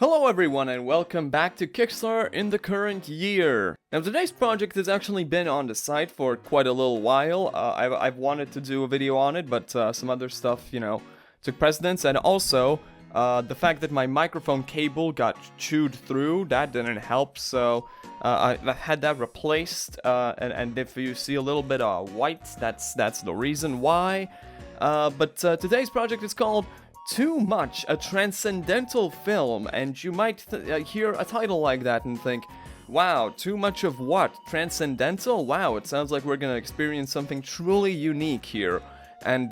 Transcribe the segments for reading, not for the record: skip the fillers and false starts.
Hello everyone and welcome back to Kickstarter in the current year. Now today's project has actually been on the site for quite a little while. I've wanted to do a video on it, but some other stuff, took precedence. And also, the fact that my microphone cable got chewed through, that didn't help. So I had that replaced. And if you see a little bit of white, that's the reason why. But today's project is called Too Much, a transcendental film, and you might hear a title like that and think, wow, too much of what? Transcendental? Wow, it sounds like we're gonna experience something truly unique here. And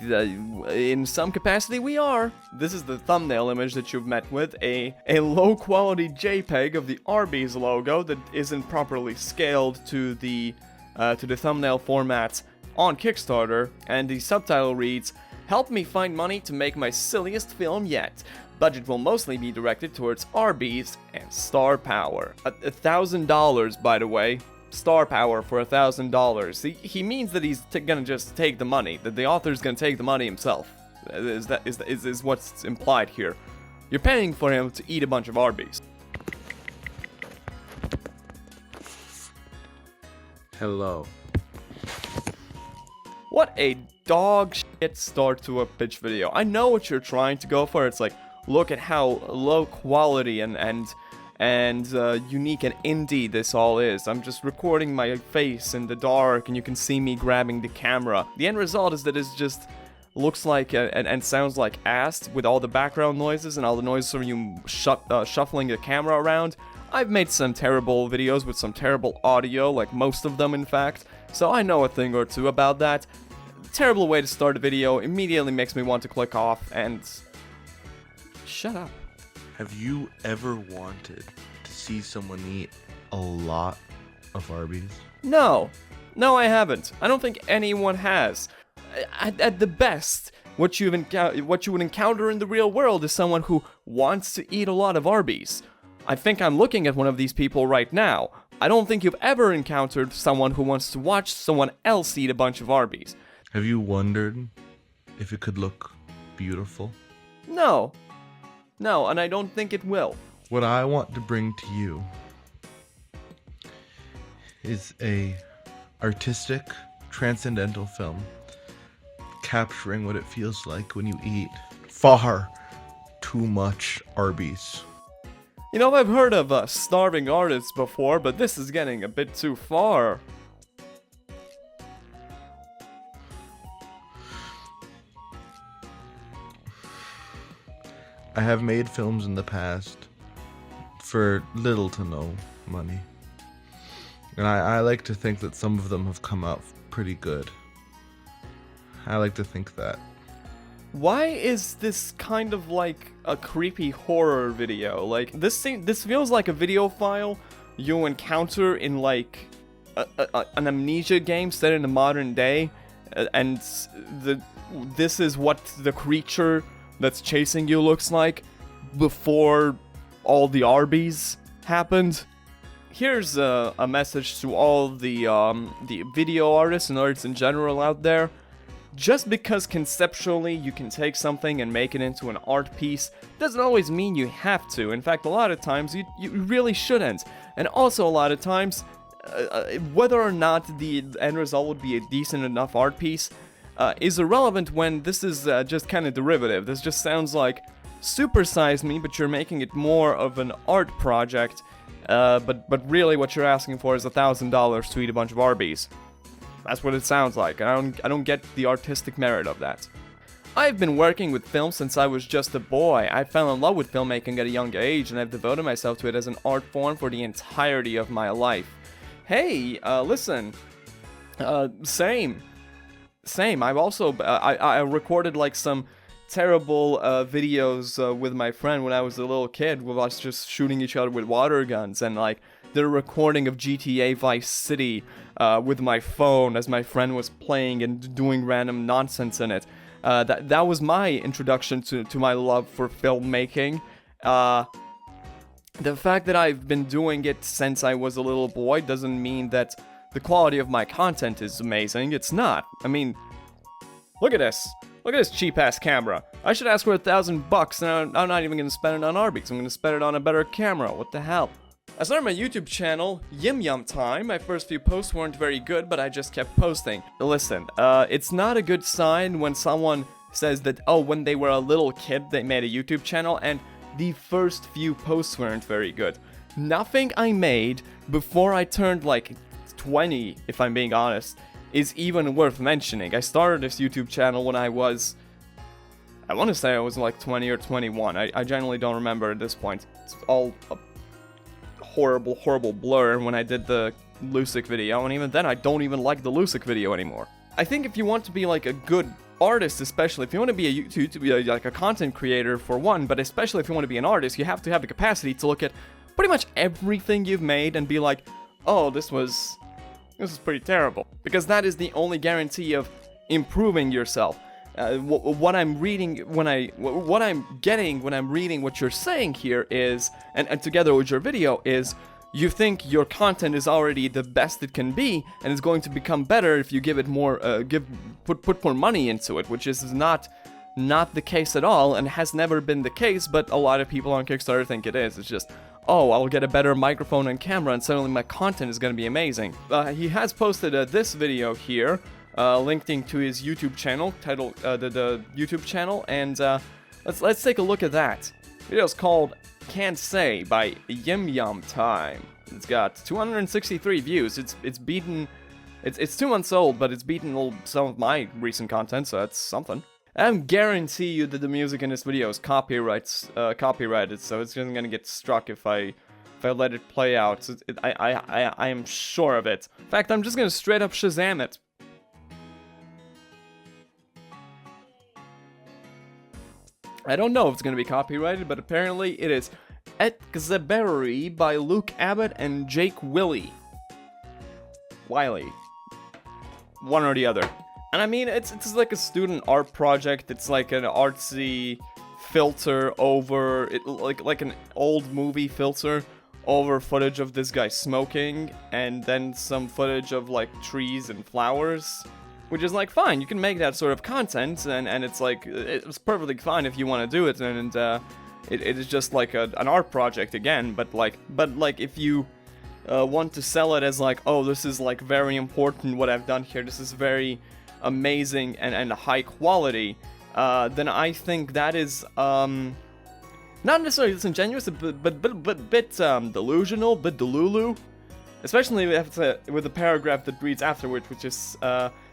in some capacity we are. This is the thumbnail image that you've met with, a low quality JPEG of the Arby's logo that isn't properly scaled to the thumbnail format on Kickstarter, and the subtitle reads, "Help me find money to make my silliest film yet. Budget will mostly be directed towards Arby's and star power." $1,000, by the way. Star power for $1,000. He means that he's gonna just take the money. That the author's gonna take the money himself. Is what's implied here. You're paying for him to eat a bunch of Arby's. Hello. What a dog shit start to a pitch video. I know what you're trying to go for. It's like, look at how low quality and unique and indie this all is. I'm just recording my face in the dark and you can see me grabbing the camera. The end result is that it just looks like and sounds like ass with all the background noises and all the noises from you shuffling the camera around. I've made some terrible videos with some terrible audio, like most of them in fact, so I know a thing or two about that. Terrible way to start a video, immediately makes me want to click off and shut up. Have you ever wanted to see someone eat a lot of Arby's? No, I haven't. I don't think anyone has. At the best, what you would encounter in the real world is someone who wants to eat a lot of Arby's. I think I'm looking at one of these people right now. I don't think you've ever encountered someone who wants to watch someone else eat a bunch of Arby's. Have you wondered if it could look beautiful? No, and I don't think it will. What I want to bring to you is a artistic, transcendental film capturing what it feels like when you eat far too much Arby's. You know, I've heard of starving artists before, but this is getting a bit too far. I have made films in the past for little to no money. And I like to think that some of them have come out pretty good. I like to think that. Why is this kind of like a creepy horror video? Like, this feels like a video file you encounter in like an amnesia game set in the modern day, and this is what the creature that's chasing you looks like before all the Arby's happened. Here's a message to all the video artists and artists in general out there. Just because conceptually you can take something and make it into an art piece doesn't always mean you have to. In fact, a lot of times you really shouldn't. And also a lot of times, whether or not the end result would be a decent enough art piece is irrelevant when this is just kind of derivative. This just sounds like Supersize Me, but you're making it more of an art project. But really what you're asking for is $1,000 to eat a bunch of Arby's. That's what it sounds like, and I don't get the artistic merit of that. I've been working with film since I was just a boy. I fell in love with filmmaking at a young age, and I've devoted myself to it as an art form for the entirety of my life. Hey, listen. Same. I've also I recorded like some terrible videos with my friend when I was a little kid, with us just shooting each other with water guns, and like the recording of GTA Vice City with my phone as my friend was playing and doing random nonsense in it. That was my introduction to my love for filmmaking. The fact that I've been doing it since I was a little boy doesn't mean that the quality of my content is amazing. It's not. I mean, look at this. Look at this cheap-ass camera. I should ask for $1,000 and I'm not even gonna spend it on Arby's. I'm gonna spend it on a better camera. What the hell? I started my YouTube channel, Yum Yum Time. My first few posts weren't very good, but I just kept posting. Listen, it's not a good sign when someone says that, oh, when they were a little kid, they made a YouTube channel, and the first few posts weren't very good. Nothing I made before I turned like 20, if I'm being honest, is even worth mentioning. I started this YouTube channel when I want to say I was like 20 or 21. I genuinely don't remember at this point. It's all a horrible blur when I did the Lusic video, and even then I don't even like the Lusic video anymore. I think if you want to be like a good artist, especially if you want to be like a content creator for one, but especially if you want to be an artist, you have to have the capacity to look at pretty much everything you've made and be like, oh, this is pretty terrible, because that is the only guarantee of improving yourself. What I'm reading what I'm getting when I'm reading what you're saying here is, and together with your video, is you think your content is already the best it can be, and it's going to become better if you give it more, put more money into it, which is not the case at all, and has never been the case. But a lot of people on Kickstarter think it is. It's just, oh, I'll get a better microphone and camera, and suddenly my content is going to be amazing. He has posted this video here, linking to his YouTube channel, titled the YouTube channel, and let's take a look at that. The video's called Can't Say by Yum Yum Time. It's got 263 views. It's beaten. It's 2 months old, but it's beaten some of my recent content, so that's something. I guarantee you that the music in this video is copyrighted, so it's just gonna get struck if I let it play out. I am sure of it. In fact, I'm just gonna straight up Shazam it. I don't know if it's gonna be copyrighted, but apparently it is. Exeberry by Luke Abbott and Jake Wiley. One or the other. And I mean, it's like a student art project. It's like an artsy filter over it, like an old movie filter over footage of this guy smoking, and then some footage of like trees and flowers, which is like fine. You can make that sort of content, and it's like it's perfectly fine if you want to do it, and it is just like an art project again. But like if you want to sell it as like, oh, this is like very important what I've done here, this is very amazing and high quality, then I think that is not necessarily disingenuous, but bit delusional, bit delulu, especially with the paragraph that reads afterwards, which is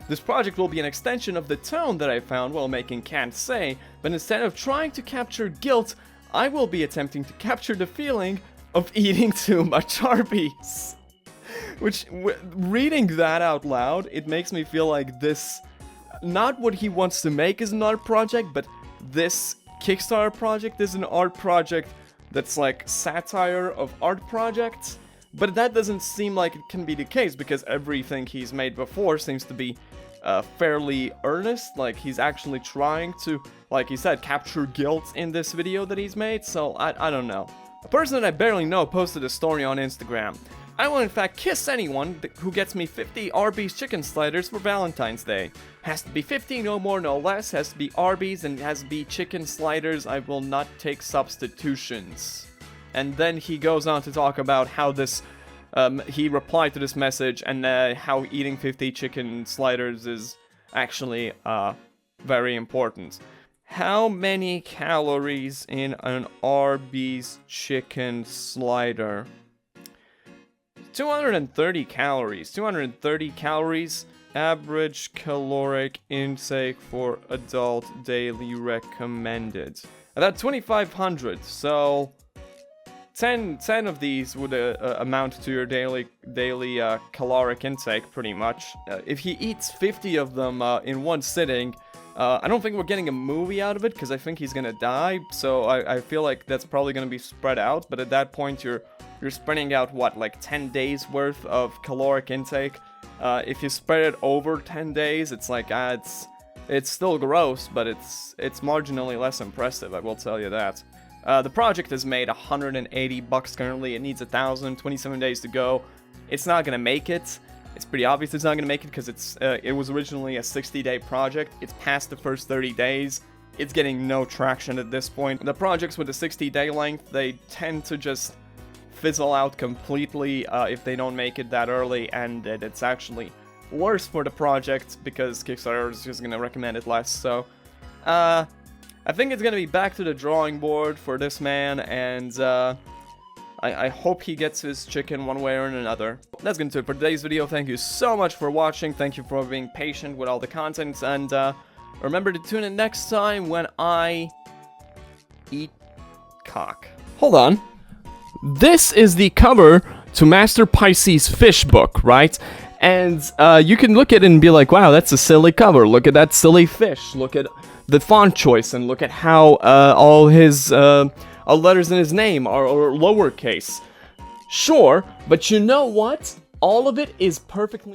this project will be an extension of the tone that I found while making Can't Say, but instead of trying to capture guilt, I will be attempting to capture the feeling of eating too much Arby's. Which, reading that out loud, it makes me feel like this, not what he wants to make is an art project, but this Kickstarter project is an art project that's like satire of art projects. But that doesn't seem like it can be the case, because everything he's made before seems to be fairly earnest. Like, he's actually trying to, like he said, capture guilt in this video that he's made, so I don't know. A person that I barely know posted a story on Instagram. I will in fact kiss anyone who gets me 50 Arby's chicken sliders for Valentine's Day. Has to be 50, no more, no less. Has to be Arby's and has to be chicken sliders. I will not take substitutions. And then he goes on to talk about how this, he replied to this message, and how eating 50 chicken sliders is actually very important. How many calories in an Arby's chicken slider? 230 calories. 230 calories, average caloric intake for adult daily recommended. About 2,500, so 10 of these would amount to your daily caloric intake, pretty much. If he eats 50 of them in one sitting, I don't think we're getting a movie out of it, because I think he's gonna die, so I feel like that's probably gonna be spread out, but at that point you're spreading out, what, like 10 days worth of caloric intake? If you spread it over 10 days, it's like, it's still gross, but it's marginally less impressive, I will tell you that. The project has made $180 currently. It needs 1,027 days to go. It's not gonna make it. It's pretty obvious it's not gonna make it, because it was originally a 60-day project. It's past the first 30 days. it's getting no traction at this point. The projects with the 60-day length, they tend to just fizzle out completely if they don't make it that early, and it's actually worse for the project because Kickstarter is just gonna recommend it less. So I think it's gonna be back to the drawing board for this man, and I hope he gets his chicken one way or another. That's gonna do it for today's video. Thank you so much for watching. Thank you for being patient with all the content, and remember to tune in next time when I eat cock. Hold on. This is the cover to Master Pisces Fish book, right? And you can look at it and be like, wow, that's a silly cover. Look at that silly fish. Look at the font choice, and look at how all his letters in his name are lowercase. Sure, but you know what? All of it is perfectly